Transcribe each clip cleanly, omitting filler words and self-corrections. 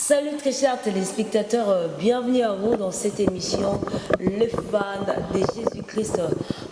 Salut très chers téléspectateurs, bienvenue à vous dans cette émission, les fans de Jésus-Christ.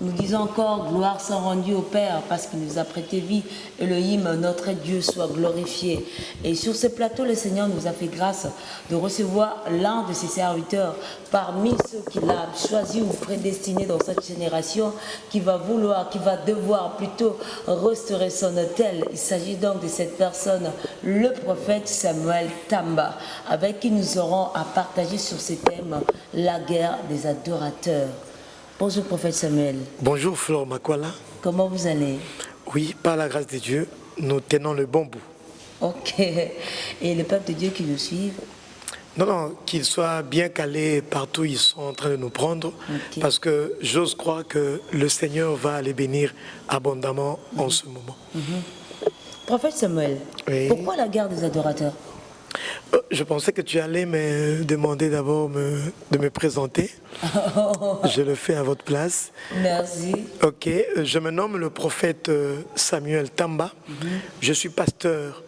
Nous disons encore gloire soit rendue au Père parce qu'il nous a prêté vie. Elohim, notre Dieu, soit glorifié. Et sur ce plateau, le Seigneur nous a fait grâce de recevoir l'un de ses serviteurs parmi ceux qu'il a choisi ou prédestinés dans cette génération qui va devoir plutôt restaurer son autel. Il s'agit donc de cette personne, le prophète Samuel Tamba, avec qui nous aurons à partager sur ce thème, la guerre des adorateurs. Bonjour prophète Samuel. Bonjour Flore Makwala. Comment vous allez? Oui, par la grâce de Dieu, nous tenons le bon bout. Ok. Et le peuple de Dieu qui nous suit? Non, qu'ils soient bien calés partout, ils sont en train de nous prendre, parce que j'ose croire que le Seigneur va les bénir abondamment en ce moment. Prophète Samuel, oui. Pourquoi la guerre des adorateurs? Je pensais que tu allais me demander d'abord de me présenter. Je le fais à votre place. Merci. Ok, je me nomme le prophète Samuel Tamba. Je suis pasteur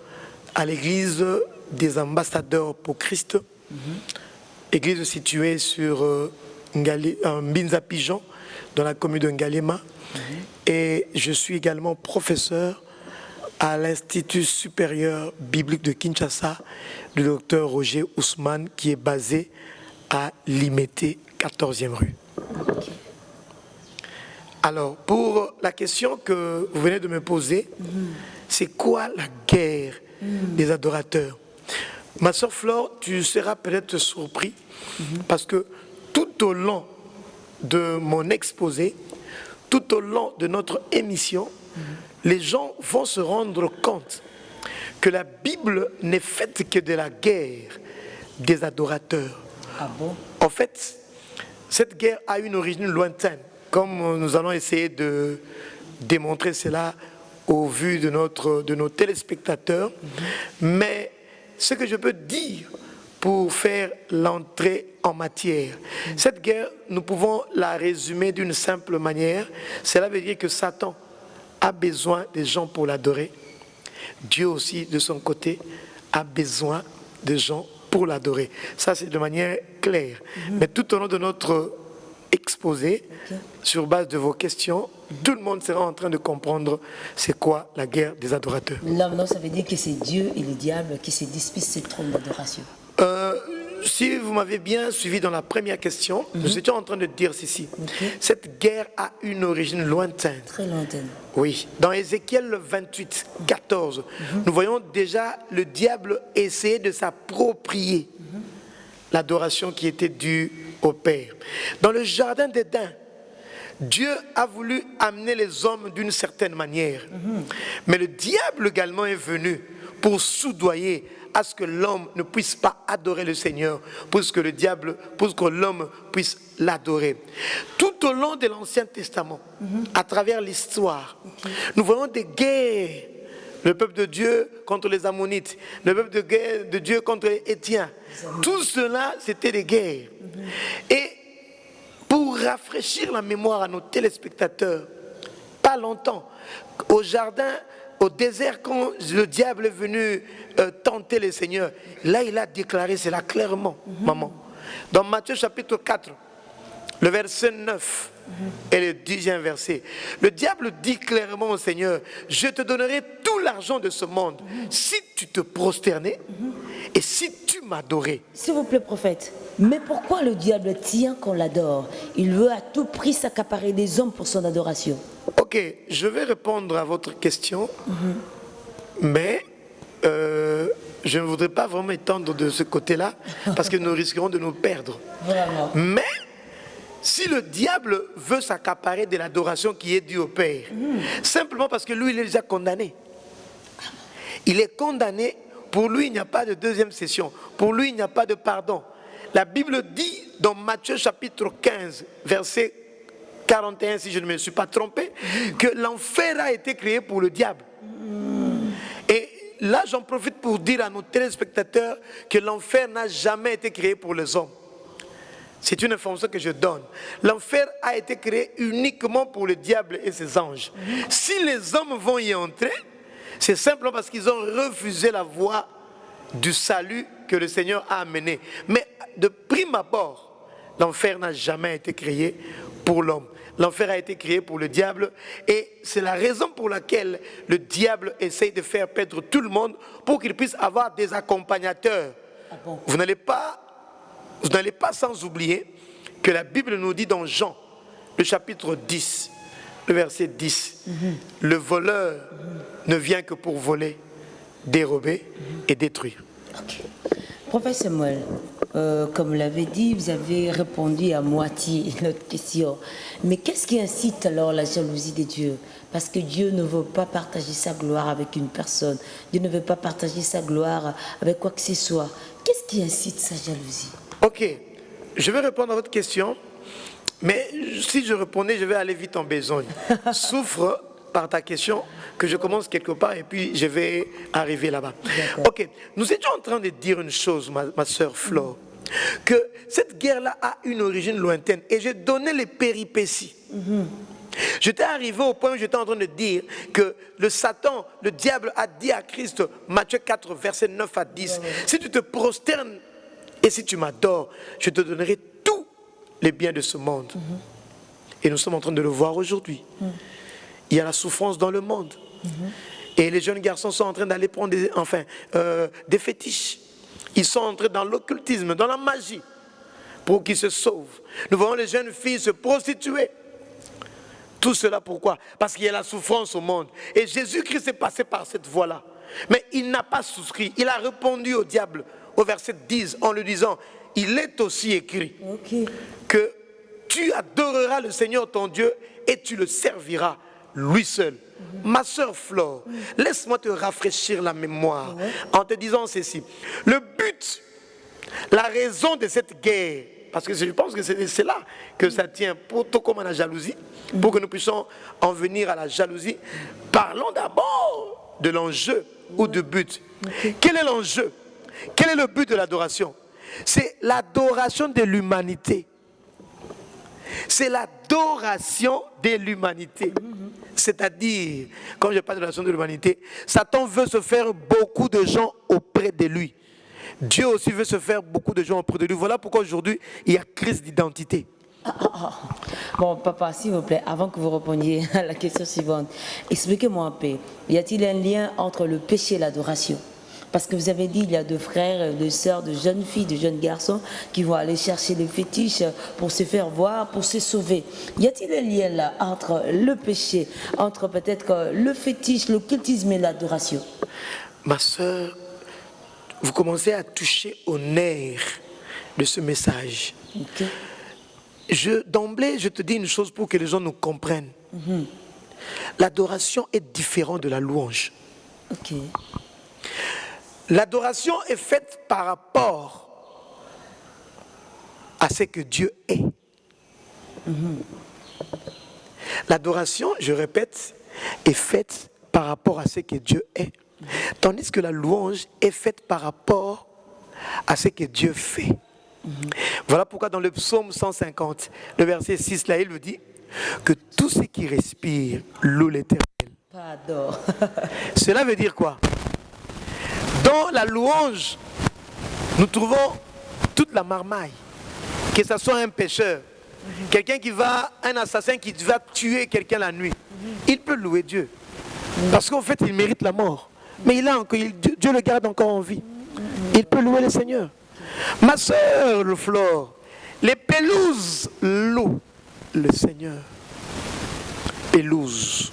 à l'église des ambassadeurs pour Christ. Église située sur Mbinza Pigeon, dans la commune de Ngalema. Et je suis également professeur à l'Institut supérieur biblique de Kinshasa, du docteur Roger Ousmane, qui est basé à Limete, 14e rue. Alors, pour la question que vous venez de me poser, c'est quoi la guerre des adorateurs? Ma soeur Flore, tu seras peut-être surpris, parce que tout au long de mon exposé, tout au long de notre émission, les gens vont se rendre compte que la Bible n'est faite que de la guerre des adorateurs. Ah bon? En fait, cette guerre a une origine lointaine, comme nous allons essayer de démontrer cela au vu de nos téléspectateurs. Mais ce que je peux dire pour faire l'entrée en matière, cette guerre, nous pouvons la résumer d'une simple manière. Cela veut dire que Satan a besoin des gens pour l'adorer. Dieu aussi, de son côté, a besoin de gens pour l'adorer. Ça, c'est de manière claire. Mais tout au long de notre exposé, sur base de vos questions, tout le monde sera en train de comprendre c'est quoi la guerre des adorateurs. Là, maintenant, ça veut dire que c'est Dieu et le diable qui se disputent ce trône d'adoration. Si vous m'avez bien suivi dans la première question, nous étions en train de dire ceci. Cette guerre a une origine lointaine. Très lointaine. Oui. Dans Ézéchiel 28, 14, nous voyons déjà le diable essayer de s'approprier l'adoration qui était due au Père. Dans le jardin d'Éden, Dieu a voulu amener les hommes d'une certaine manière. Mais le diable également est venu pour soudoyer à ce que l'homme ne puisse pas adorer le Seigneur, pour que l'homme puisse l'adorer. Tout au long de l'Ancien Testament, à travers l'histoire, nous voyons des guerres. Le peuple de Dieu contre les Ammonites, le peuple de Dieu contre les Hétiens. Tout cela, c'était des guerres. Et pour rafraîchir la mémoire à nos téléspectateurs, pas longtemps, au désert, quand le diable est venu tenter le Seigneur, là il a déclaré cela clairement, maman. Dans Matthieu chapitre 4, le verset 9 et le 10e verset, le diable dit clairement au Seigneur, je te donnerai tout l'argent de ce monde si tu te prosternais et si tu m'adorais. S'il vous plaît, prophète, mais pourquoi le diable tient qu'on l'adore? Il veut à tout prix s'accaparer des hommes pour son adoration. Ok, je vais répondre à votre question, mais je ne voudrais pas vraiment étendre de ce côté-là, parce que nous risquerons de nous perdre. Vraiment. Mais si le diable veut s'accaparer de l'adoration qui est due au Père, simplement parce que lui, il est déjà condamné. Il est condamné, pour lui, il n'y a pas de deuxième session. Pour lui, il n'y a pas de pardon. La Bible dit dans Matthieu chapitre 15, verset 41, si je ne me suis pas trompé, que l'enfer a été créé pour le diable. Et là, j'en profite pour dire à nos téléspectateurs que l'enfer n'a jamais été créé pour les hommes. C'est une information que je donne. L'enfer a été créé uniquement pour le diable et ses anges. Si les hommes vont y entrer, c'est simplement parce qu'ils ont refusé la voie du salut que le Seigneur a amené. Mais de prime abord, l'enfer n'a jamais été créé pour l'homme. L'enfer a été créé pour le diable et c'est la raison pour laquelle le diable essaye de faire perdre tout le monde pour qu'il puisse avoir des accompagnateurs. Ah bon? Vous n'allez pas sans oublier que la Bible nous dit dans Jean, le chapitre 10, le verset 10, le voleur ne vient que pour voler, dérober et détruire. Ok. Professeur Samuel, comme vous l'avez dit, vous avez répondu à moitié à notre question. Mais qu'est-ce qui incite alors la jalousie de Dieu? Parce que Dieu ne veut pas partager sa gloire avec une personne. Dieu ne veut pas partager sa gloire avec quoi que ce soit. Qu'est-ce qui incite sa jalousie? Ok, je vais répondre à votre question, mais si je répondais, je vais aller vite en besogne. Souffre par ta question que je commence quelque part et puis je vais arriver là-bas. Ok, nous étions en train de dire une chose, ma soeur Flore, que cette guerre-là a une origine lointaine et j'ai donné les péripéties. J'étais arrivé au point où j'étais en train de dire que le Satan, le diable a dit à Christ, Matthieu 4, versets 9 à 10, si tu te prosternes et si tu m'adores, je te donnerai tous les biens de ce monde. Et nous sommes en train de le voir aujourd'hui. Il y a la souffrance dans le monde. Et les jeunes garçons sont en train d'aller prendre des fétiches. Ils sont entrés dans l'occultisme, dans la magie, pour qu'ils se sauvent. Nous voyons les jeunes filles se prostituer. Tout cela pourquoi? Parce qu'il y a la souffrance au monde. Et Jésus-Christ est passé par cette voie-là. Mais il n'a pas souscrit. Il a répondu au diable au verset 10 en lui disant, il est aussi écrit que tu adoreras le Seigneur ton Dieu et tu le serviras lui seul. Ma soeur Flore, laisse-moi te rafraîchir la mémoire en te disant ceci. Le but, la raison de cette guerre, parce que je pense que c'est là que ça tient, pour tout comme à la jalousie, pour que nous puissions en venir à la jalousie, parlons d'abord de l'enjeu ou du but. Quel est l'enjeu? Quel est le but de l'adoration? C'est l'adoration de l'humanité. C'est l'adoration de l'humanité. C'est-à-dire, quand je parle de l'adoration de l'humanité, Satan veut se faire beaucoup de gens auprès de lui. Dieu aussi veut se faire beaucoup de gens auprès de lui. Voilà pourquoi aujourd'hui, il y a crise d'identité. Bon, papa, s'il vous plaît, avant que vous répondiez à la question suivante, expliquez-moi un peu. Y a-t-il un lien entre le péché et l'adoration? Parce que vous avez dit il y a deux frères, deux sœurs, de jeunes filles, de jeunes garçons qui vont aller chercher les fétiches pour se faire voir, pour se sauver. Y a-t-il un lien là entre le péché, entre peut-être le fétiche, l'occultisme et l'adoration? Ma sœur, vous commencez à toucher au nerf de ce message. D'emblée, je te dis une chose pour que les gens nous comprennent. L'adoration est différente de la louange. L'adoration est faite par rapport à ce que Dieu est. L'adoration, je répète, est faite par rapport à ce que Dieu est. Tandis que la louange est faite par rapport à ce que Dieu fait. Voilà pourquoi dans le psaume 150, le verset 6, là, il veut dire que tout ce qui respire loue l'Éternel. Pardon. Cela veut dire quoi? Dans la louange, nous trouvons toute la marmaille. Que ce soit un pécheur, un assassin qui va tuer quelqu'un la nuit, il peut louer Dieu. Parce qu'en fait, il mérite la mort. Mais Dieu le garde encore en vie. Il peut louer le Seigneur. Ma soeur, le Flore, les pelouses louent le Seigneur. Pelouse.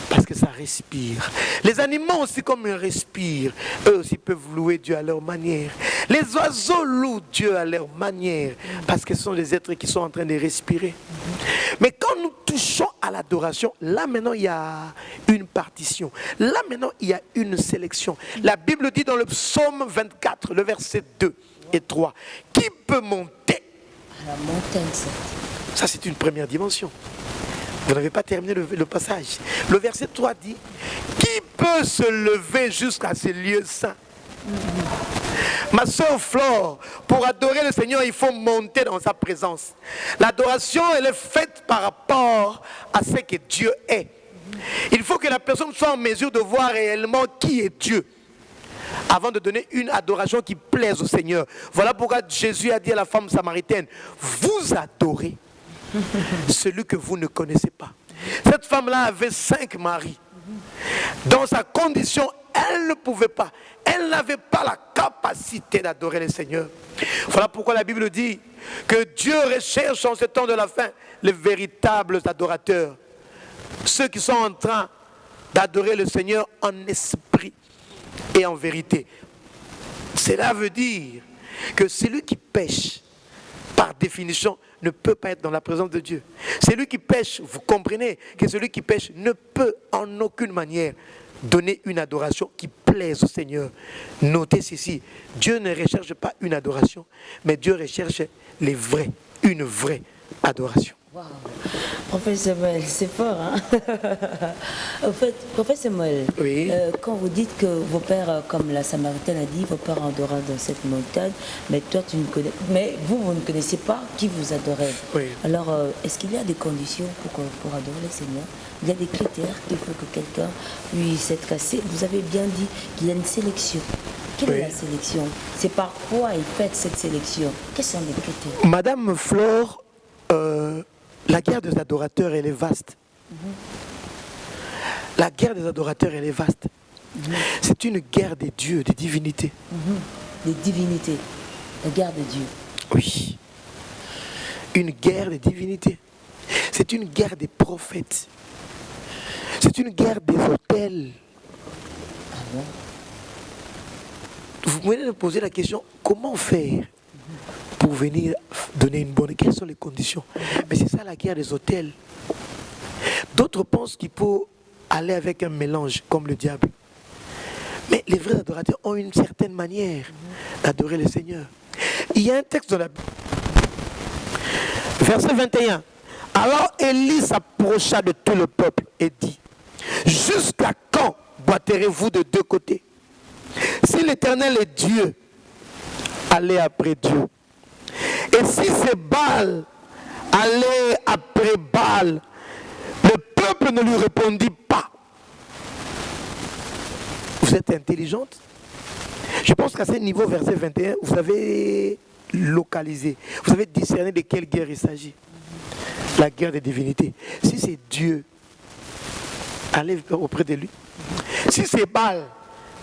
Parce que ça respire. Les animaux aussi, comme ils respirent, eux aussi peuvent louer Dieu à leur manière. Les oiseaux louent Dieu à leur manière, parce que ce sont des êtres qui sont en train de respirer. Mais quand nous touchons à l'adoration, là maintenant il y a une partition. Là maintenant il y a une sélection. La Bible dit dans le psaume 24, le verset 2 et 3, qui peut monter à la montagne? Ça c'est une première dimension. Vous n'avez pas terminé le passage. Le verset 3 dit, qui peut se lever jusqu'à ces lieux saints? Ma soeur Flore, pour adorer le Seigneur, il faut monter dans sa présence. L'adoration, elle est faite par rapport à ce que Dieu est. Il faut que la personne soit en mesure de voir réellement qui est Dieu. avant de donner une adoration qui plaise au Seigneur. Voilà pourquoi Jésus a dit à la femme samaritaine, vous adorez celui que vous ne connaissez pas. Cette femme-là avait 5 maris. Dans sa condition, elle ne pouvait pas. Elle n'avait pas la capacité d'adorer le Seigneur. Voilà pourquoi la Bible dit que Dieu recherche en ce temps de la fin les véritables adorateurs. Ceux qui sont en train d'adorer le Seigneur en esprit et en vérité. Cela veut dire que celui qui pêche, par définition, ne peut pas être dans la présence de Dieu. Celui qui pêche, vous comprenez que celui qui pêche ne peut en aucune manière donner une adoration qui plaise au Seigneur. Notez ceci, Dieu ne recherche pas une adoration, mais Dieu recherche une vraie adoration. Wow. Prophète Samuel, c'est fort, hein? Au fait, prophète Samuel, oui. Quand vous dites que vos pères, comme la Samaritaine a dit, vos pères adorent dans cette montagne, mais toi tu ne connais, mais vous ne connaissez pas qui vous adorez. Oui. Alors, est-ce qu'il y a des conditions pour adorer le Seigneur? Il y a des critères qu'il faut que quelqu'un puisse être cassé. Vous avez bien dit qu'il y a une sélection. Quelle est la sélection? C'est par quoi ils font cette sélection? Quels sont les critères? Madame Flore, la guerre des adorateurs, elle est vaste. La guerre des adorateurs, elle est vaste. C'est une guerre des dieux, des divinités. Des divinités. La guerre de Dieu. Oui. Une guerre des divinités. C'est une guerre des prophètes. C'est une guerre des autels. Ah bon? Vous pouvez nous poser la question, comment faire pour venir donner une bonne... Quelles sont les conditions? Mais c'est ça la guerre des autels. D'autres pensent qu'il faut aller avec un mélange, comme le diable. Mais les vrais adorateurs ont une certaine manière d'adorer le Seigneur. Il y a un texte dans la Bible. Verset 21. Alors Élie s'approcha de tout le peuple et dit, jusqu'à quand boiterez-vous de deux côtés? Si l'Éternel est Dieu, allez après Dieu. Et si c'est Baal, allez après Baal. Le peuple ne lui répondit pas. Vous êtes intelligente? Je pense qu'à ce niveau, verset 21, vous avez localisé, vous avez discerné de quelle guerre il s'agit. La guerre des divinités. Si c'est Dieu, allez auprès de lui. Si c'est Baal,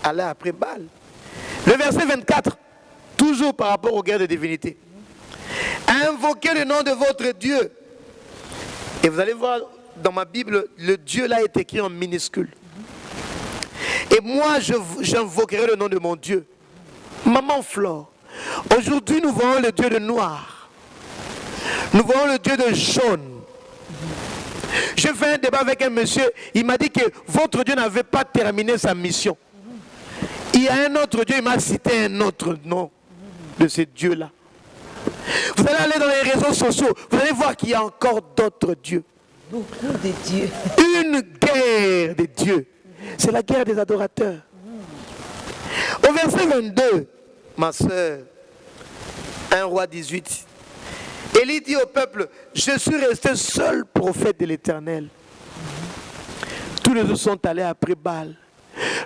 allez après Baal. Le verset 24, toujours par rapport aux guerres des divinités. Invoquez le nom de votre Dieu. Et vous allez voir dans ma Bible, le Dieu là est écrit en minuscule. Et moi, j'invoquerai le nom de mon Dieu. Maman Flore, aujourd'hui nous voyons le Dieu de noir. Nous voyons le Dieu de jaune. Je fais un débat avec un monsieur, il m'a dit que votre Dieu n'avait pas terminé sa mission. Il y a un autre Dieu, il m'a cité un autre nom de ce Dieu-là. Vous allez aller dans les réseaux sociaux, vous allez voir qu'il y a encore d'autres dieux. Beaucoup de dieux. Une guerre des dieux. C'est la guerre des adorateurs. Au verset 22, ma soeur, 1 roi 18, Élie dit au peuple, je suis resté seul prophète de l'Éternel. Tous les autres sont allés après Baal.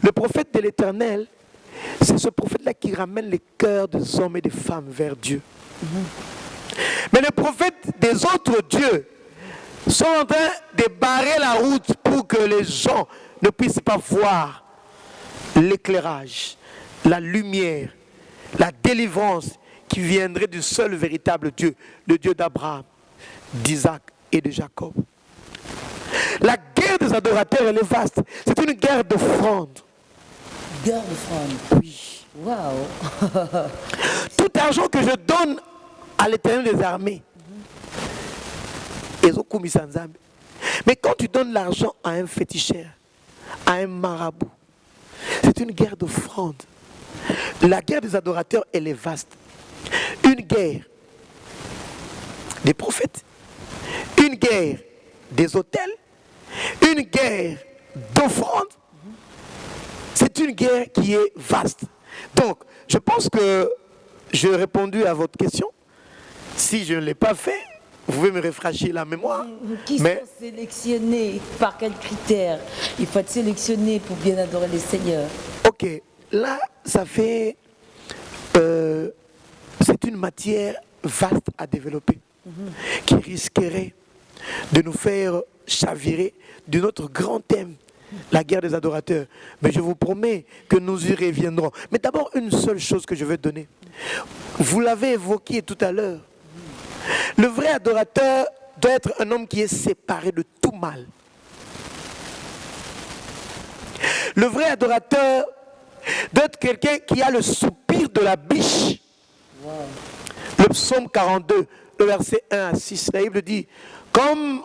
Le prophète de l'Éternel, c'est ce prophète-là qui ramène les cœurs des hommes et des femmes vers Dieu. Mais les prophètes des autres dieux sont en train de barrer la route pour que les gens ne puissent pas voir l'éclairage, la lumière, la délivrance qui viendrait du seul véritable Dieu, le Dieu d'Abraham, d'Isaac et de Jacob. La guerre des adorateurs, elle est vaste. C'est une guerre d'offrande. Guerre d'offrande. Oui. Waouh. Tout argent que je donne à l'Éternel des armées, mais quand tu donnes l'argent à un féticheur, à un marabout, c'est une guerre d'offrande. La guerre des adorateurs, elle est vaste. Une guerre des prophètes, une guerre des autels, une guerre d'offrande. C'est une guerre qui est vaste. Donc, je pense que j'ai répondu à votre question. Si je ne l'ai pas fait, vous pouvez me rafraîchir la mémoire. Qui sont sélectionnés? Par quels critères? Il faut être sélectionné pour bien adorer les seigneurs. Ok, là, c'est une matière vaste à développer, qui risquerait de nous faire chavirer de notre grand thème, la guerre des adorateurs. Mais je vous promets que nous y reviendrons. Mais d'abord, une seule chose que je veux donner. Vous l'avez évoqué tout à l'heure. Le vrai adorateur doit être un homme qui est séparé de tout mal. Le vrai adorateur doit être quelqu'un qui a le soupir de la biche. Wow. Le psaume 42, le verset 1 à 6, la Bible dit, comme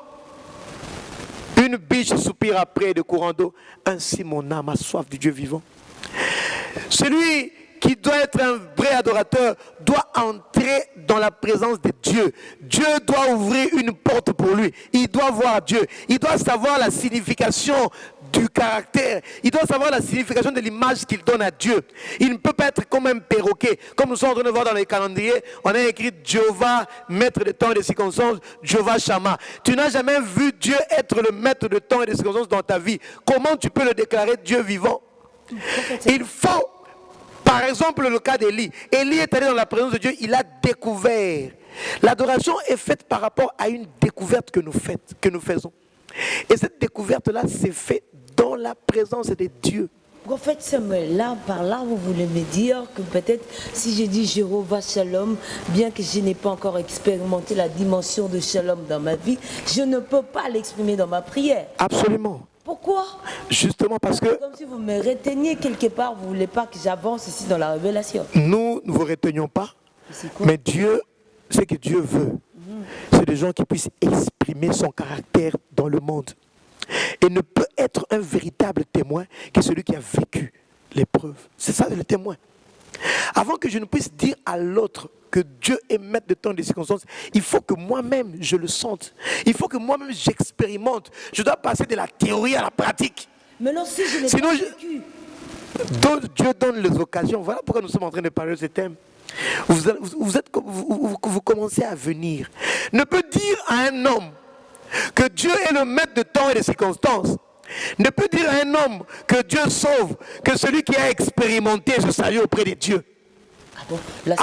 une biche soupire après de courants d'eau, ainsi mon âme a soif du Dieu vivant. Celui qui doit être un vrai adorateur doit entrer dans la présence de Dieu. Dieu doit ouvrir une porte pour lui. Il doit voir Dieu. Il doit savoir la signification du caractère. Il doit savoir la signification de l'image qu'il donne à Dieu. Il ne peut pas être comme un perroquet. Comme nous sommes en train de voir dans les calendriers, on a écrit Jéhovah, maître de temps et de circonstances, Jéhovah Shammah. Tu n'as jamais vu Dieu être le maître de temps et de circonstances dans ta vie. Comment tu peux le déclarer Dieu vivant? Il faut, par exemple, le cas d'Élie. Élie est allé dans la présence de Dieu, il a découvert. L'adoration est faite par rapport à une découverte que nous faisons. Et cette découverte-là s'est faite dans la présence de Dieu. En fait, Samuel, là, par là, vous voulez me dire que peut-être si je dis Jéhovah Shalom, bien que je n'ai pas encore expérimenté la dimension de Shalom dans ma vie, je ne peux pas l'exprimer dans ma prière. Absolument. Pourquoi? Justement parce que... Comme si vous me reteniez quelque part, vous ne voulez pas que j'avance ici dans la révélation. Nous ne vous retenions pas, mais Dieu, ce que Dieu veut, c'est des gens qui puissent exprimer son caractère dans le monde. Et ne peut être un véritable témoin que celui qui a vécu l'épreuve. C'est ça le témoin. Avant que je ne puisse dire à l'autre que Dieu est maître de temps et de circonstances, il faut que moi-même je le sente. Il faut que moi-même j'expérimente. Je dois passer de la théorie à la pratique. Mais non, si je n'ai pas vécu. Dieu donne les occasions. Voilà pourquoi nous sommes en train de parler de ce thème. Vous commencez à venir. Ne peut dire à un homme que Dieu est le maître de temps et de circonstances. Ne peut dire à un homme que Dieu sauve que celui qui a expérimenté ce salut auprès de Dieu. Ah bon, là,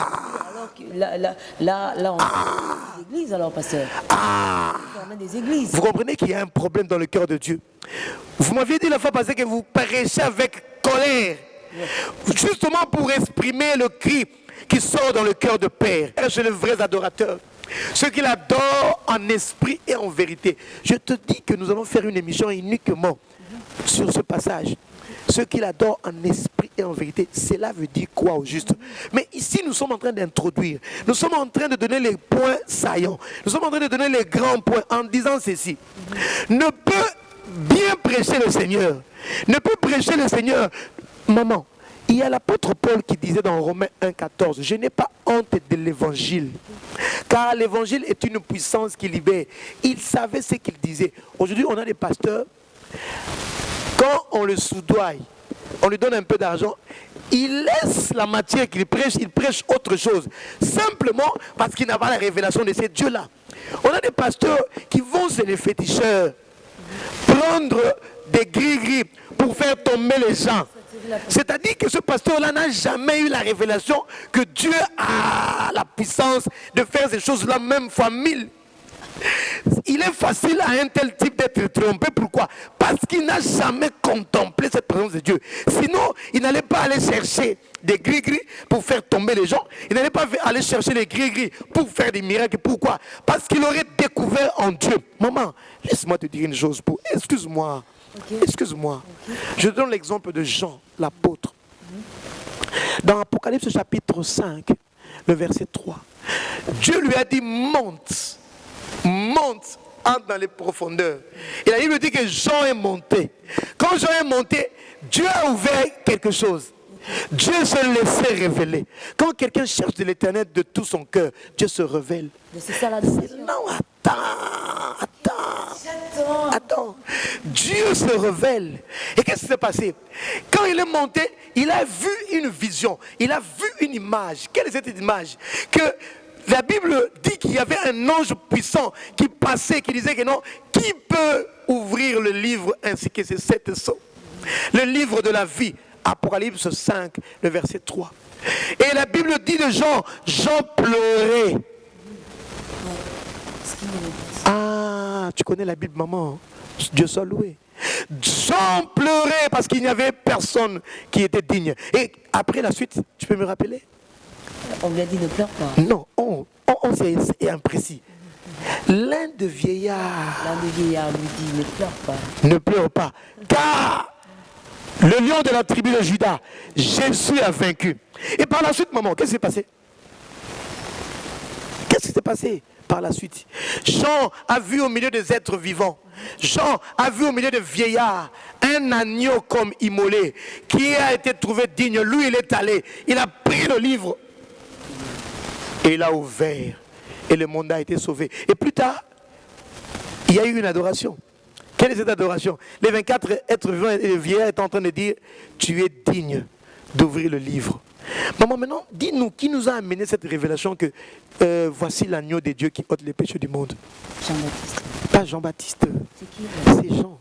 on a des églises alors, pasteur. On a des églises. Vous comprenez qu'il y a un problème dans le cœur de Dieu. Vous m'aviez dit la fois passée que vous prêchez avec colère. Justement pour exprimer le cri qui sort dans le cœur de Père. Chez les vrais adorateurs. Ceux qui l'adorent en esprit et en vérité. Je te dis que nous allons faire une émission uniquement sur ce passage. Ceux qui l'adorent en esprit et en vérité, cela veut dire quoi au juste? Mais ici, nous sommes en train d'introduire. Nous sommes en train de donner les points saillants. Nous sommes en train de donner les grands points en disant ceci. Ne peut bien prêcher le Seigneur. Ne peut prêcher le Seigneur. Maman, il y a l'apôtre Paul qui disait dans Romains 1,14, je n'ai pas honte de l'évangile, car l'évangile est une puissance qui libère. Il savait ce qu'il disait. Aujourd'hui, on a des pasteurs, quand on le soudoie, on lui donne un peu d'argent, il laisse la matière qu'il prêche, il prêche autre chose, simplement parce qu'il n'a pas la révélation de ces dieux-là. On a des pasteurs qui vont chez les féticheurs, prendre des gris-gris pour faire tomber les gens. C'est-à-dire que ce pasteur-là n'a jamais eu la révélation que Dieu a la puissance de faire ces choses-là, même fois 1000. Il est facile à un tel type d'être trompé. Pourquoi? Parce qu'il n'a jamais contemplé cette présence de Dieu. Sinon, il n'allait pas aller chercher des gris-gris pour faire tomber les gens. Il n'allait pas aller chercher les gris-gris pour faire des miracles. Pourquoi? Parce qu'il aurait découvert en Dieu. Maman, laisse-moi te dire une chose. Excuse-moi. Okay. Excuse-moi. Okay. Je donne l'exemple de Jean, l'apôtre. Dans Apocalypse chapitre 5, le verset 3, Dieu lui a dit monte, entre dans les profondeurs. Et la Bible dit que Jean est monté. Quand Jean est monté, Dieu a ouvert quelque chose. Dieu se laissait révéler. Quand quelqu'un cherche de l'éternel de tout son cœur, Dieu se révèle. Mais c'est ça la décision. Non, attends. Dieu se révèle. Et qu'est-ce qui s'est passé? Quand il est monté, il a vu une vision. Il a vu une image. Quelle est cette image? Que la Bible dit qu'il y avait un ange puissant qui passait, qui disait que non, qui peut ouvrir le livre ainsi que ces 7 sceaux? Le livre de la vie. Apocalypse 5, le verset 3. Et la Bible dit de Jean, Jean pleurait. Ah, tu connais la Bible, maman. Dieu soit loué. Jean pleurait parce qu'il n'y avait personne qui était digne. Et après la suite, tu peux me rappeler? On lui a dit ne pleure pas. Non, c'est imprécis. L'un des vieillards lui dit ne pleure pas. Ne pleure pas, car le lion de la tribu de Juda, Jésus a vaincu. Et par la suite, maman, qu'est-ce qui s'est passé? Qu'est-ce qui s'est passé par la suite? Jean a vu au milieu des êtres vivants, Jean a vu au milieu des vieillards un agneau comme immolé qui a été trouvé digne. Lui, il est allé, il a pris le livre et il a ouvert et le monde a été sauvé. Et plus tard, il y a eu une adoration. Quelle est cette adoration? Les 24 êtres vivants et les vieillards étaient en train de dire, tu es digne d'ouvrir le livre. Maman, maintenant, dis-nous, qui nous a amené cette révélation que voici l'agneau de Dieu qui ôte les péchés du monde? Jean-Baptiste. Pas Jean-Baptiste. C'est qui? C'est Jean.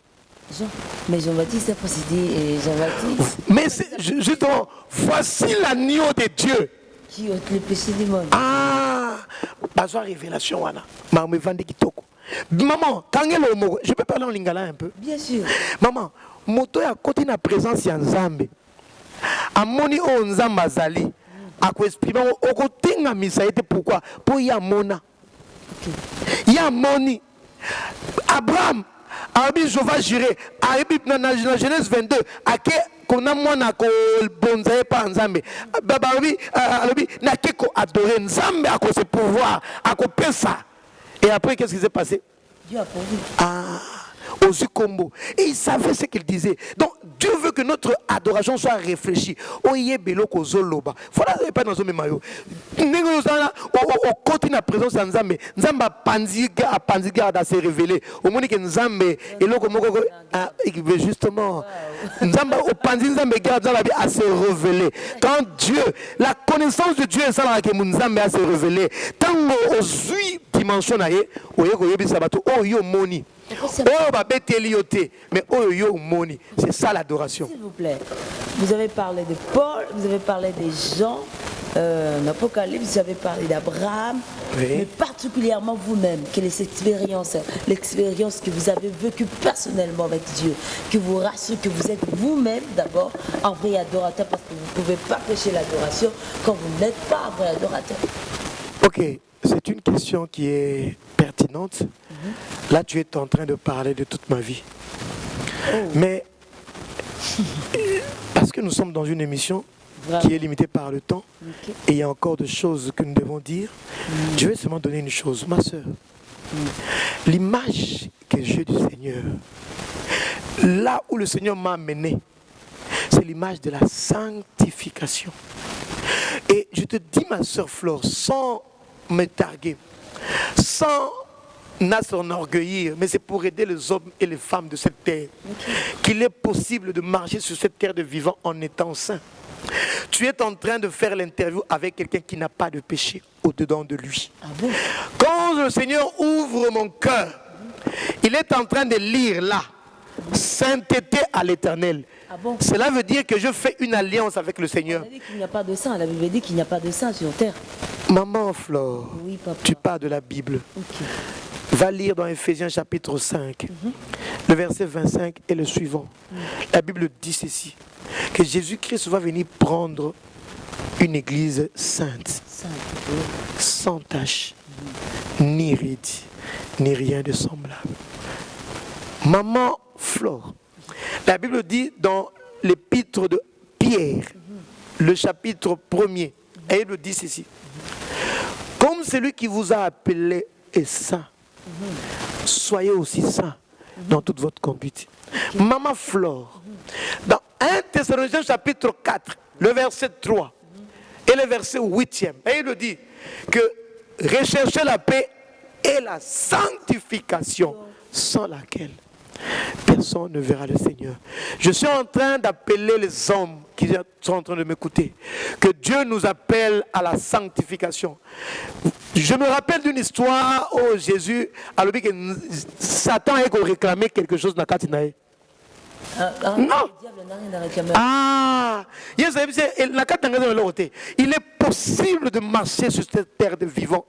Jean. Mais Jean-Baptiste a possédé Jean-Baptiste. Mais justement, voici l'agneau de Dieu. Qui ôte les péchés du monde. Ah, bazo révélation wana. Maman vende kitoko. Maman, quand elle est au je peux parler en lingala un peu? Bien sûr. Maman, moto ya côté na présence ya Nzambe. Amoni o Nzambe azali. Ako exprimer oko tenga misa ete pourquoi? Pour ya mona. Ya moni. Abraham Abi Jova juré. Abi na Genèse 22 ake kona mwana ko bonzaye pa Nzambe. Baba abi alobi na keko adorer Nzambe ako ce pouvoir, ako pesa. Et après, qu'est-ce qui s'est passé? Dieu a pourvu. Ah, aux Combo. Et il savait ce qu'il disait. Donc, Dieu veut que notre adoration soit réfléchie. Oye belo ko zoloba. Voilà, pas dans ce même maillot. Au côté de la présence de Nzambe, Nzambe a panziga à se révéler. Au moment que Nzambe et l'autre justement, Nzambe au panzi Nzambe garde à se révéler. Quand Dieu, la connaissance de Dieu est ça que Nzambe a se révéler. Tant aux 8 dimensions naie, oye ko yebi sabato oyo moni. Mais c'est ça l'adoration. S'il vous plaît, vous avez parlé de Paul, vous avez parlé des gens, l'Apocalypse, vous avez parlé d'Abraham, oui. Mais particulièrement vous-même, quelle est cette expérience, l'expérience que vous avez vécue personnellement avec Dieu, que vous rassure que vous êtes vous-même d'abord un vrai adorateur, parce que vous ne pouvez pas prêcher l'adoration quand vous n'êtes pas un vrai adorateur. Ok. C'est une question qui est pertinente. Là, tu es en train de parler de toute ma vie. Mais, parce que nous sommes dans une émission qui est limitée par le temps, et il y a encore des choses que nous devons dire, je vais seulement donner une chose, ma soeur. L'image que j'ai du Seigneur, là où le Seigneur m'a amené, c'est l'image de la sanctification. Et je te dis, ma soeur Flore, sans me targuer, sans s'enorgueillir, mais c'est pour aider les hommes et les femmes de cette terre qu'il est possible de marcher sur cette terre de vivants en étant saint. Tu es en train de faire l'interview avec quelqu'un qui n'a pas de péché au-dedans de lui. Ah bon? Quand le Seigneur ouvre mon cœur, il est en train de lire là, sainteté à l'Éternel. Ah bon? Cela veut dire que je fais une alliance avec le Seigneur. On a dit qu'il n'y a pas de saint. La Bible dit qu'il n'y a pas de saint sur terre. Maman Flore, oui, papa. Tu parles de la Bible. Okay. Va lire dans Ephésiens chapitre 5, le verset 25 et le suivant. La Bible dit ceci, que Jésus-Christ va venir prendre une église sainte, sans tache, ni ride, ni rien de semblable. Maman Flore, la Bible dit dans l'épître de Pierre, le chapitre 1er, et il dit ceci, comme celui qui vous a appelé est saint, soyez aussi saint dans toute votre conduite. Maman Flore, dans 1 Thessaloniciens chapitre 4, le verset 3 et le verset 8e, et il dit que recherchez la paix et la sanctification sans laquelle personne ne verra le Seigneur. Je suis en train d'appeler les hommes qui sont en train de m'écouter, que Dieu nous appelle à la sanctification. Je me rappelle d'une histoire où Jésus a dit que Satan a réclamé quelque chose dans Katinae. Non. Le diable n'a rien à réclamer. Ah, il est possible de marcher sur cette terre de vivants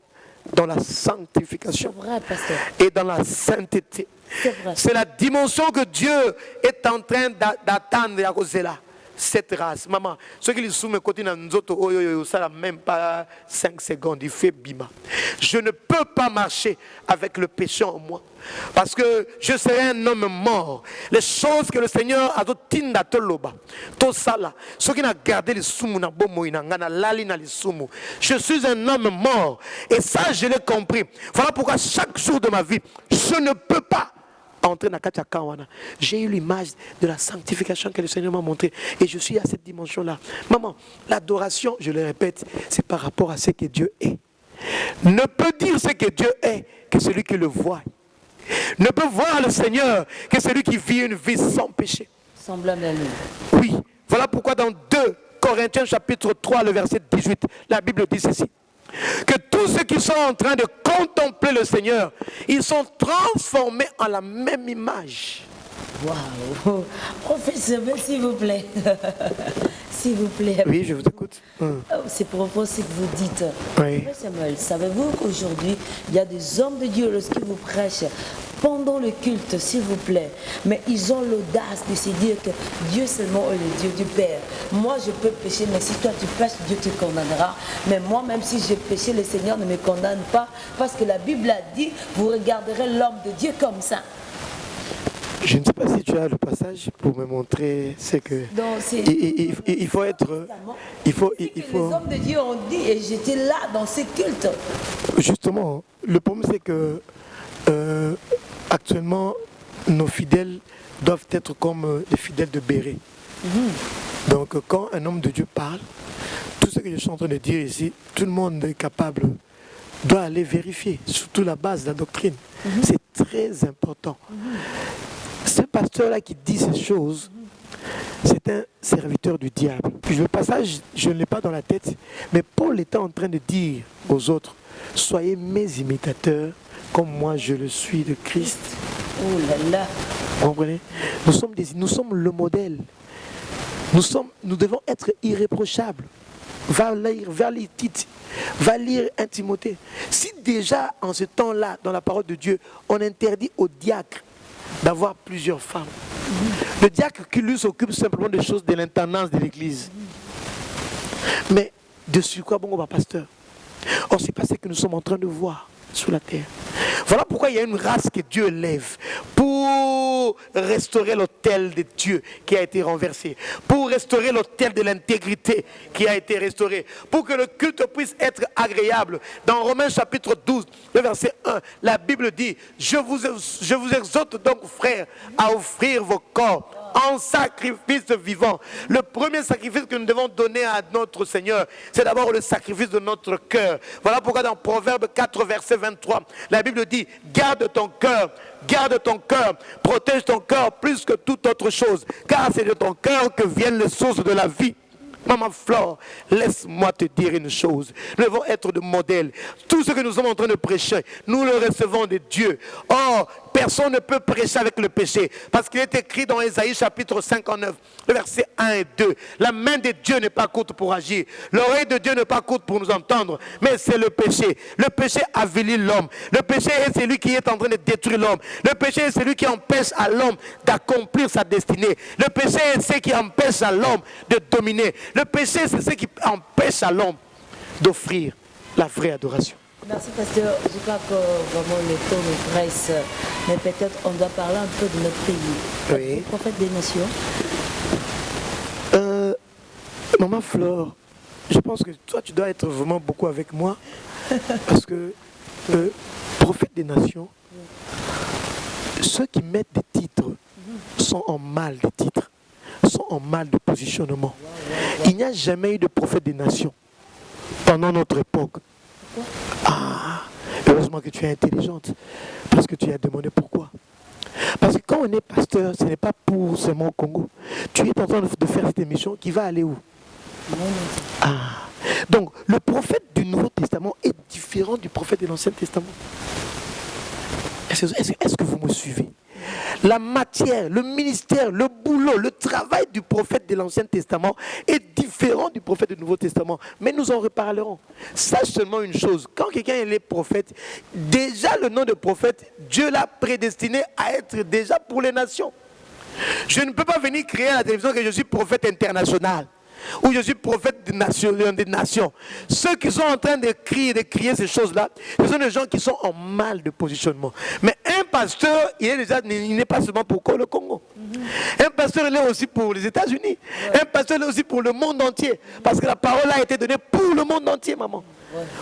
dans la sanctification C'est vrai, pasteur. et dans la sainteté. C'est vrai. C'est la dimension que Dieu est en train d'attendre à cause de là. Cette race, maman, ceux qui sont mes côtés, ça n'a même pas 5 secondes, il fait bima. Je ne peux pas marcher avec le péché en moi, parce que je serai un homme mort. Les choses que le Seigneur a dit, tout ça là, ceux qui n'ont gardé les soumou, je suis un homme mort, et ça je l'ai compris. Voilà pourquoi chaque jour de ma vie, je ne peux pas entrer dans Katia Kawana. J'ai eu l'image de la sanctification que le Seigneur m'a montré. Et je suis à cette dimension-là. Maman, l'adoration, je le répète, c'est par rapport à ce que Dieu est. Ne peut dire ce que Dieu est que celui qui le voit. Ne peut voir le Seigneur que celui qui vit une vie sans péché. Semblable à lui. Oui, voilà pourquoi dans 2 Corinthiens chapitre 3, le verset 18, la Bible dit ceci. Que tous ceux qui sont en train de contempler le Seigneur, ils sont transformés en la même image. Waouh! Professeur, s'il vous plaît. S'il vous plaît. Oui, je vous écoute. C'est profond ce que vous dites. Oui. Samuel, savez-vous qu'aujourd'hui, il y a des hommes de Dieu lorsqu'ils vous prêchent pendant le culte, s'il vous plaît, mais ils ont l'audace de se dire que Dieu seulement est le Dieu du Père. Moi, je peux pécher, mais si toi tu pêches, Dieu te condamnera. Mais moi, même si j'ai péché, le Seigneur ne me condamne pas, parce que la Bible a dit, vous regarderez l'homme de Dieu comme ça. Je ne sais pas si tu as le passage pour me montrer ce que... Donc, il faut être... Il faut... Les hommes de Dieu ont dit, et j'étais là dans ce culte. Justement, le problème c'est que actuellement, nos fidèles doivent être comme les fidèles de Béret. Donc quand un homme de Dieu parle, tout ce que je suis en train de dire ici, tout le monde est capable, doit aller vérifier, surtout la base de la doctrine. C'est très important. Ce pasteur-là qui dit ces choses, c'est un serviteur du diable. Le passage, je ne l'ai pas dans la tête, mais Paul était en train de dire aux autres, soyez mes imitateurs comme moi je le suis de Christ. Oh là là. Vous comprenez? Nous sommes le modèle. Nous devons être irréprochables. Va lire Tite, va lire 1 Timothée. Si déjà en ce temps-là, dans la parole de Dieu, on interdit aux diacres d'avoir plusieurs femmes. Le diacre qui lui s'occupe simplement des choses de l'intendance de l'église. Mais dessus quoi, bon, pasteur? Or, c'est pas ce que nous sommes en train de voir sur la terre. Voilà pourquoi il y a une race que Dieu lève pour restaurer l'autel de Dieu qui a été renversé, pour restaurer l'autel de l'intégrité qui a été restauré, pour que le culte puisse être agréable. Dans Romains chapitre 12, le verset 1, la Bible dit, je vous exhorte donc, frères, à offrir vos corps en sacrifice vivant. Le premier sacrifice que nous devons donner à notre Seigneur, c'est d'abord le sacrifice de notre cœur. Voilà pourquoi dans Proverbe 4, verset 23, la Bible dit, garde ton cœur, protège ton cœur plus que toute autre chose, car c'est de ton cœur que viennent les sources de la vie. Maman Flore, laisse-moi te dire une chose. Nous devons être de modèle. Tout ce que nous sommes en train de prêcher, nous le recevons de Dieu. Or, personne ne peut prêcher avec le péché. Parce qu'il est écrit dans Ésaïe chapitre 59, le verset 1 et 2. La main de Dieu n'est pas courte pour agir. L'oreille de Dieu n'est pas courte pour nous entendre. Mais c'est le péché. Le péché avilit l'homme. Le péché est celui qui est en train de détruire l'homme. Le péché est celui qui empêche à l'homme d'accomplir sa destinée. Le péché est ce qui empêche à l'homme de dominer. Le péché, c'est ce qui empêche à l'homme d'offrir la vraie adoration. Merci, pasteur. Je crois que vraiment le temps nous presse, mais peut-être on doit parler un peu de notre pays. Oui. Le prophète des nations. Maman Flore, je pense que toi, tu dois être vraiment beaucoup avec moi, parce que prophète des nations, ceux qui mettent des titres sont en mal de titres, sont en mal de positionnement. Il n'y a jamais eu de prophète des nations pendant notre époque. Ah, heureusement que tu es intelligente, parce que tu as demandé pourquoi. Parce que quand on est pasteur, ce n'est pas pour seulement au Congo. Tu es en train de faire cette émission qui va aller où? Ah, donc le prophète du Nouveau Testament est différent du prophète de l'Ancien Testament. Est-ce que vous me suivez? la matière, le ministère, le boulot, le travail du prophète de l'Ancien Testament est différent du prophète du Nouveau Testament. Mais nous en reparlerons. Sache seulement une chose, quand quelqu'un est prophète, déjà le nom de prophète, Dieu l'a prédestiné à être déjà pour les nations. Je ne peux pas venir créer à la télévision que je suis prophète international ou je suis prophète des nations. Ceux qui sont en train de crier ces choses-là, ce sont des gens qui sont en mal de positionnement. Mais un pasteur, il n'est pas seulement pour le Congo. Un pasteur, il est aussi pour les États-Unis. Un pasteur, il est aussi pour le monde entier. Parce que la parole a été donnée pour le monde entier, maman.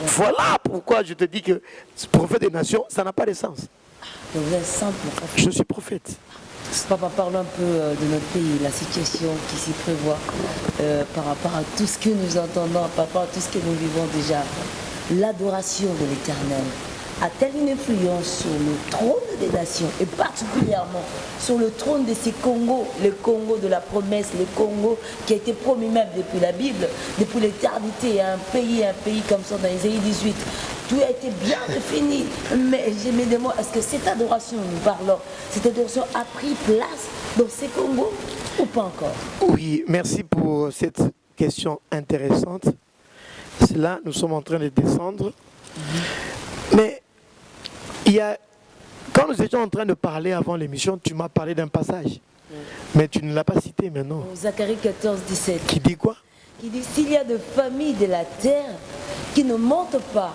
Voilà pourquoi je te dis que prophète des nations, ça n'a pas de sens. Je suis prophète. Papa, parlons un peu de notre pays, la situation qui s'y prévoit par rapport à tout ce que nous entendons, par rapport à tout ce que nous vivons déjà. L'adoration de l'Éternel a-t-elle une influence sur le trône des nations et particulièrement sur le trône de ces Congos, le Congo de la promesse, le Congo qui a été promis même depuis la Bible, depuis l'éternité, un pays comme ça dans Isaïe 18. Tout a été bien défini, mais je me demande, est-ce que cette adoration, nous parlons, cette adoration a pris place dans ces Congos ou pas encore? Oui, merci pour cette question intéressante. C'est là, nous sommes en train de descendre. Mais quand nous étions en train de parler avant l'émission, tu m'as parlé d'un passage. Mais tu ne l'as pas cité maintenant. Zacharie 14, 17. Qui dit quoi? Qui dit, s'il y a de familles de la terre qui ne montent pas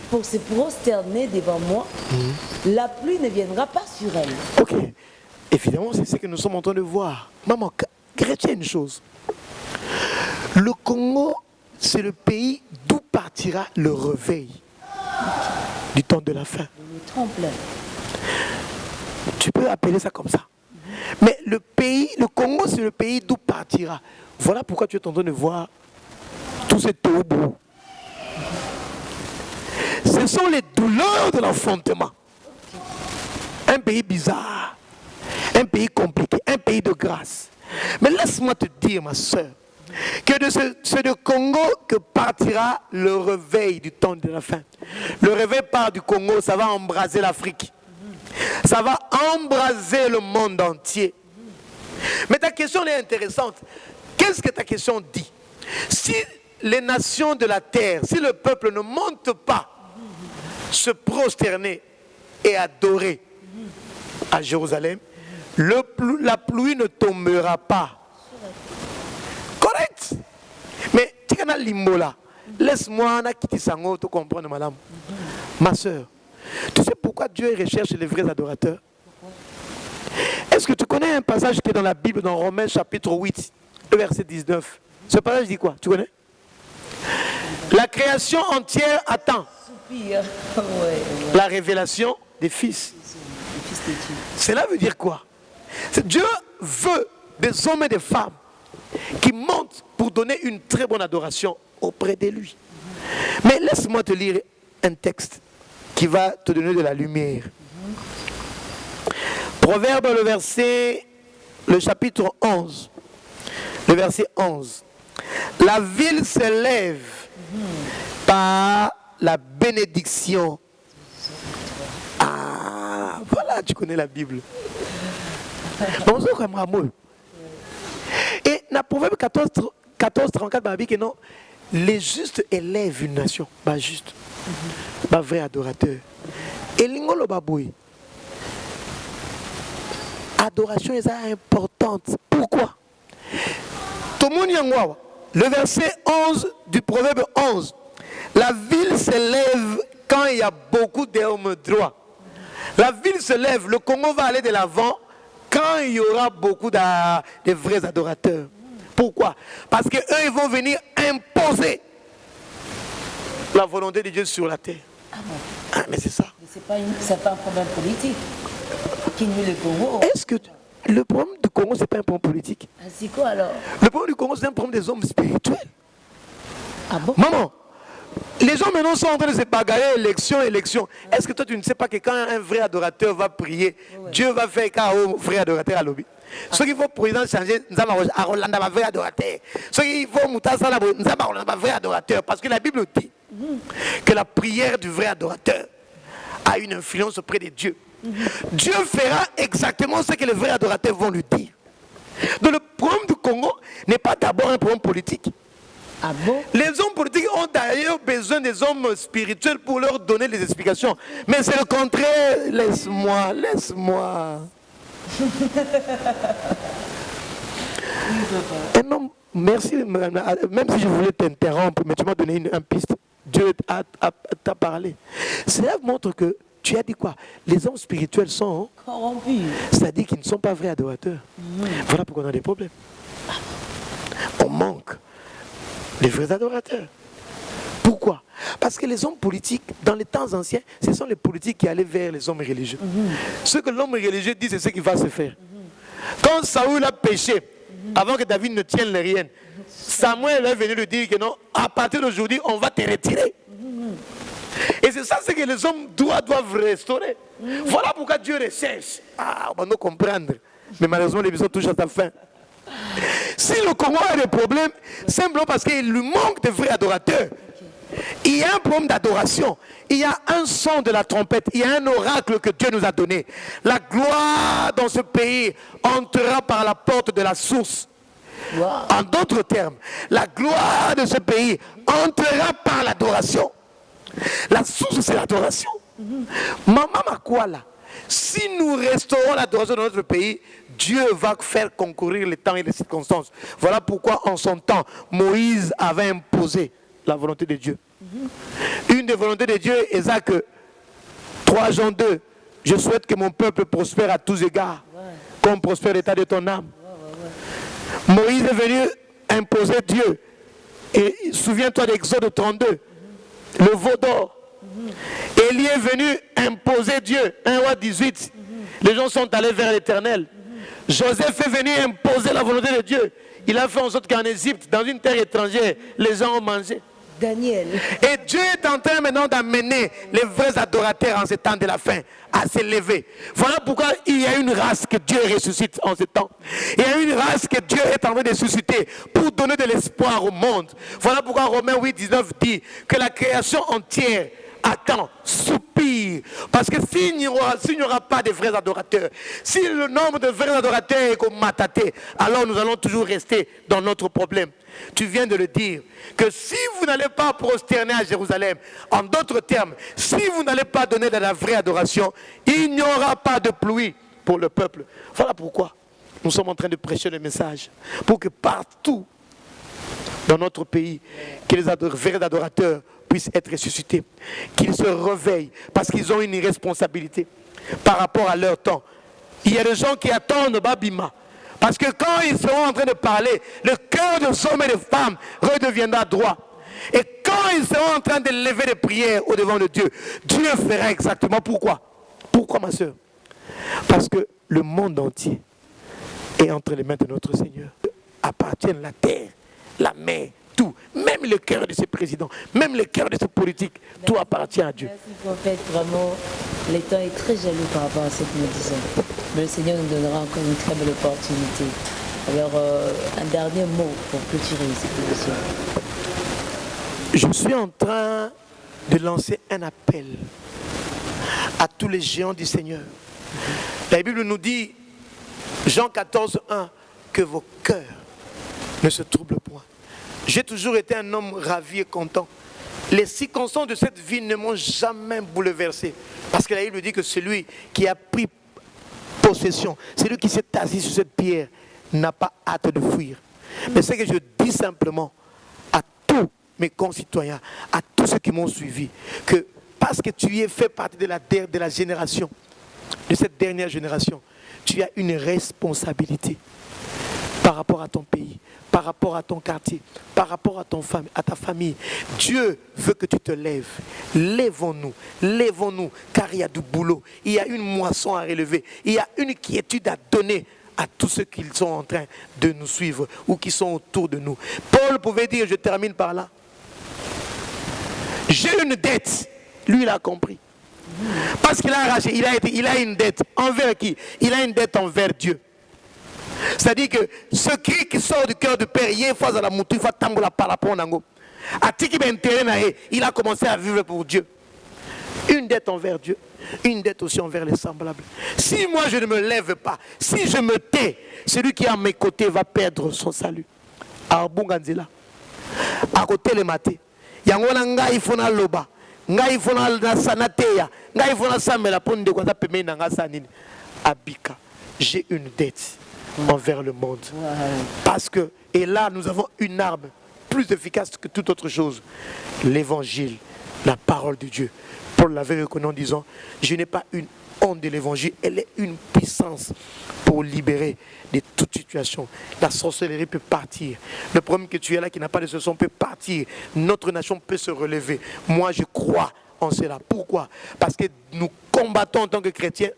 pour se prosterner devant moi, la pluie ne viendra pas sur elle. Ok. Évidemment, c'est ce que nous sommes en train de voir. Maman, retiens une chose. Le Congo, c'est le pays d'où partira le réveil du temps de la fin. Le tremplin. Tu peux appeler ça comme ça. Mais le Congo, c'est le pays d'où partira. Voilà pourquoi tu es en train de voir tous ces taubous. Ce sont les douleurs de l'enfantement. Un pays bizarre, un pays compliqué, un pays de grâce. Mais laisse-moi te dire, ma soeur, que c'est de Congo que partira le réveil du temps de la fin. Le réveil part du Congo, ça va embraser l'Afrique. Ça va embraser le monde entier. Mais ta question est intéressante. Qu'est-ce que ta question dit? Si les nations de la terre, si le peuple ne monte pas se prosterner et adorer à Jérusalem, la pluie ne tombera pas. Correct. Mais tu as l'immola. Laisse-moi quitter sango pour comprendre, madame. Ma soeur, tu sais pourquoi Dieu recherche les vrais adorateurs? Est-ce que tu connais un passage qui est dans la Bible, dans Romains chapitre 8, le verset 19? Ce passage dit quoi? Tu connais? La création entière attend la révélation des fils. Cela veut dire quoi? Dieu veut des hommes et des femmes qui montent pour donner une très bonne adoration auprès de lui. Mais laisse-moi te lire un texte qui va te donner de la lumière. Proverbe, le chapitre 11, le verset 11. La ville s'élève par la bénédiction. Ah, voilà, tu connais la Bible. Et dans Proverbe 14, 34, bah, que non, les justes élèvent une nation. Bah, juste. Bah, vrai adorateur. Et l'ingolo baboui. Adoration est importante. Pourquoi? Le verset 11 du Proverbe 11. La ville s'élève quand il y a beaucoup d'hommes droits. La ville se lève, le Congo va aller de l'avant quand il y aura beaucoup de vrais adorateurs. Pourquoi? Parce qu'eux, ils vont venir imposer la volonté de Dieu sur la terre. Ah bon? Ah, mais c'est ça. C'est pas un problème politique qui nuit le Congo. Est-ce que le problème du Congo, ce n'est pas un problème politique? Ah, c'est quoi alors? Le problème du Congo, c'est un problème des hommes spirituels. Ah bon? Maman, les gens maintenant sont en train de se bagarrer élection. Est-ce que toi, tu ne sais pas que quand un vrai adorateur va prier, Dieu va faire qu'un vrai adorateur à l'objet? Ce qu'il faut, président, changer, à Rolanda, un vrai adorateur. Ce qu'il faut, Moutassa, un vrai adorateur. Parce que la Bible dit que la prière du vrai adorateur a une influence auprès de Dieu. Dieu fera exactement ce que les vrais adorateurs vont lui dire. Donc le problème du Congo n'est pas d'abord un problème politique. Ah bon? Les hommes politiques ont d'ailleurs besoin des hommes spirituels pour leur donner des explications. Mais c'est le contraire. Laisse-moi, laisse-moi. Un homme, merci, même si je voulais t'interrompre, mais tu m'as donné une piste. Dieu t'a parlé. Cela montre que tu as dit quoi? Les hommes spirituels sont corrompus. C'est-à-dire qu'ils ne sont pas vrais adorateurs. Voilà pourquoi on a des problèmes. On manque les vrais adorateurs. Pourquoi? Parce que les hommes politiques, dans les temps anciens, ce sont les politiques qui allaient vers les hommes religieux. Ce que l'homme religieux dit, c'est ce qui va se faire. Quand Saoul a péché, avant que David ne tienne les rênes, Samuel est venu lui dire que non, à partir d'aujourd'hui, on va te retirer. Et c'est ça ce que les hommes doivent restaurer. Voilà pourquoi Dieu recherche. Ah, on va nous comprendre. Mais malheureusement, l'émission touche à sa fin. Si le Congo a des problèmes, simplement parce qu'il lui manque de vrais adorateurs. Il y a un problème d'adoration. Il y a un son de la trompette. Il y a un oracle que Dieu nous a donné. La gloire dans ce pays entrera par la porte de la source. Wow. En d'autres termes, la gloire de ce pays entrera par l'adoration. La source, c'est l'adoration. Maman Makwala, si nous restaurons l'adoration dans notre pays, Dieu va faire concourir les temps et les circonstances. Voilà pourquoi en son temps, Moïse avait imposé la volonté de Dieu. Une des volontés de Dieu est ça que 3 Jean 2, je souhaite que mon peuple prospère à tous égards, comme prospère l'état de ton âme. Moïse est venu imposer Dieu. Et souviens-toi d'Exode 32, le veau d'or. Élie est venu imposer Dieu, 1 roi 18. Les gens sont allés vers l'Éternel. Joseph est venu imposer la volonté de Dieu. Il a fait en sorte qu'en Égypte, dans une terre étrangère, les gens ont mangé. Daniel. Et Dieu est en train maintenant d'amener les vrais adorateurs en ce temps de la fin à s'élever. Voilà pourquoi il y a une race que Dieu ressuscite en ce temps. Il y a une race que Dieu est en train de susciter pour donner de l'espoir au monde. Voilà pourquoi Romains 8, 19 dit que la création entière attend, soupire. Parce que s'il n'y aura pas de vrais adorateurs, si le nombre de vrais adorateurs est comme mataté, alors nous allons toujours rester dans notre problème. Tu viens de le dire, que si vous n'allez pas prosterner à Jérusalem, en d'autres termes, si vous n'allez pas donner de la vraie adoration, il n'y aura pas de pluie pour le peuple. Voilà pourquoi nous sommes en train de prêcher le message, pour que partout dans notre pays, que les vrais adorateurs puissent être ressuscités, qu'ils se réveillent, parce qu'ils ont une responsabilité par rapport à leur temps. Il y a des gens qui attendent Babima, parce que quand ils seront en train de parler, le cœur de hommes et de femmes redeviendra droit. Et quand ils seront en train de lever des prières au devant de Dieu, Dieu fera exactement. Pourquoi? Pourquoi, ma soeur? Parce que le monde entier est entre les mains de notre Seigneur. Appartiennent la terre, la mer, tout. Même le cœur de ce président, même le cœur de ce politique, tout appartient à Dieu. Merci, prophète. Vraiment, le temps est très jaloux par rapport à ce que nous disons. Mais le Seigneur nous donnera encore une très belle opportunité. Alors, un dernier mot pour clôturer cette émission. Je suis en train de lancer un appel à tous les géants du Seigneur. La Bible nous dit, Jean 14, 1, que vos cœurs ne se troublent point. J'ai toujours été un homme ravi et content. Les circonstances de cette vie ne m'ont jamais bouleversé. Parce que la Bible dit que celui qui a pris possession, celui qui s'est assis sur cette pierre, n'a pas hâte de fuir. Mais c'est que je dis simplement à tous mes concitoyens, à tous ceux qui m'ont suivi, que parce que tu es fait partie de la génération, de cette dernière génération, tu as une responsabilité par rapport à ton pays, par rapport à ton quartier, par rapport à ta famille. Dieu veut que tu te lèves. Lèvons-nous, car il y a du boulot, il y a une moisson à relever, il y a une quiétude à donner à tous ceux qui sont en train de nous suivre ou qui sont autour de nous. Paul pouvait dire, je termine par là, j'ai une dette. Lui, il a compris. Parce qu'il a arraché, il a une dette. Envers qui? Il a une dette envers Dieu. C'est-à-dire que ce cri qui sort du cœur du Père, il a commencé à vivre pour Dieu. Une dette envers Dieu, une dette aussi envers les semblables. Si moi je ne me lève pas, si je me tais, celui qui est à mes côtés va perdre son salut. Arbunganzela. À côté le maté. Yangona ngai fona loba. Ngai fona na sanateya. Ngai fona samela ponde kwa peme na ngasa nini. Abika. J'ai une dette envers le monde. Parce que, et là nous avons une arme plus efficace que toute autre chose. L'évangile, la parole de Dieu. Paul l'avait reconnu en disant, je n'ai pas une honte de l'évangile, elle est une puissance pour libérer de toute situation. La sorcellerie peut partir. Le problème que tu es là qui n'a pas de solution peut partir. Notre nation peut se relever. Moi je crois en cela. Pourquoi? Parce que nous combattons en tant que chrétiens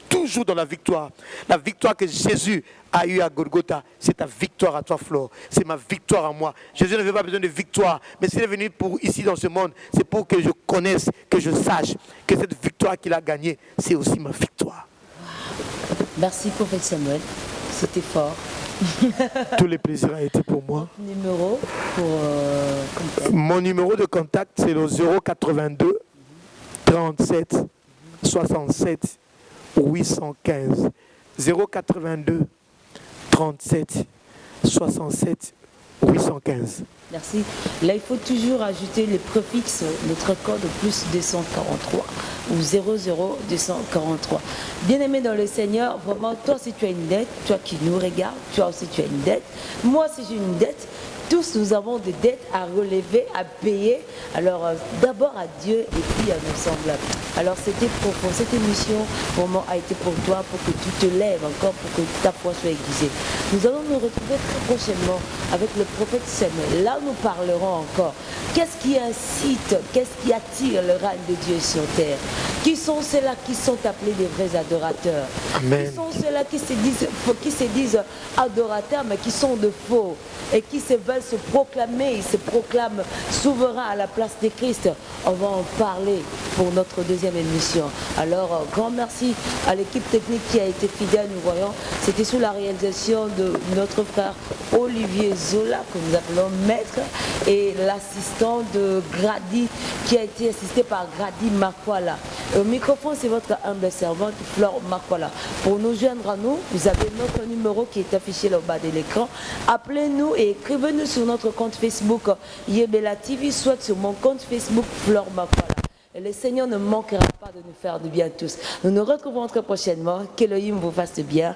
toujours dans la victoire. La victoire que Jésus a eue à Golgotha, c'est ta victoire à toi, Flore. C'est ma victoire à moi. Jésus n'avait pas besoin de victoire. Mais s'il est venu pour ici dans ce monde, c'est pour que je connaisse, que je sache que cette victoire qu'il a gagnée, c'est aussi ma victoire. Merci, prophète Samuel. C'était fort. Tout le plaisir a été pour moi. Numéro pour contact. Mon numéro de contact, c'est le 082 37 67 815. 082 37 67 815. Merci. Là, il faut toujours ajouter les préfixes, notre code plus 243 ou 00243. Bien-aimé dans le Seigneur, vraiment, toi, si tu as une dette, toi qui nous regardes, toi aussi tu as une dette. Moi, si j'ai une dette, tous nous avons des dettes à relever, à payer. Alors, d'abord à Dieu et puis à nos semblables. Alors, c'était profond. Cette émission, vraiment, a été pour toi, pour que tu te lèves encore, pour que ta foi soit aiguisée. Nous allons nous retrouver très prochainement avec le prophète Samuel. Là, nous parlerons encore. Qu'est-ce qui incite, qu'est-ce qui attire le règne de Dieu sur terre? Qui sont ceux-là qui sont appelés des vrais adorateurs? Amen. Qui sont ceux-là qui se disent adorateurs, mais qui sont de faux et qui veulent se proclamer, ils se proclament souverains à la place de Christ? On va en parler pour notre deuxième émission. Alors, grand merci à l'équipe technique qui a été fidèle, nous voyons. C'était sous la réalisation de notre frère Olivier Zola, que nous appelons maître, et l'assistant de Grady, qui a été assisté par Grady Makwala. Au microphone, c'est votre humble servante, Flore Makwala. Pour nous joindre à nous, vous avez notre numéro qui est affiché là au bas de l'écran. Appelez-nous et écrivez-nous sur notre compte Facebook Yebela TV, soit sur mon compte Facebook Flore Makwala. Et le Seigneur ne manquera pas de nous faire du bien tous. Nous nous retrouvons très prochainement. Que l'Élohim vous fasse du bien.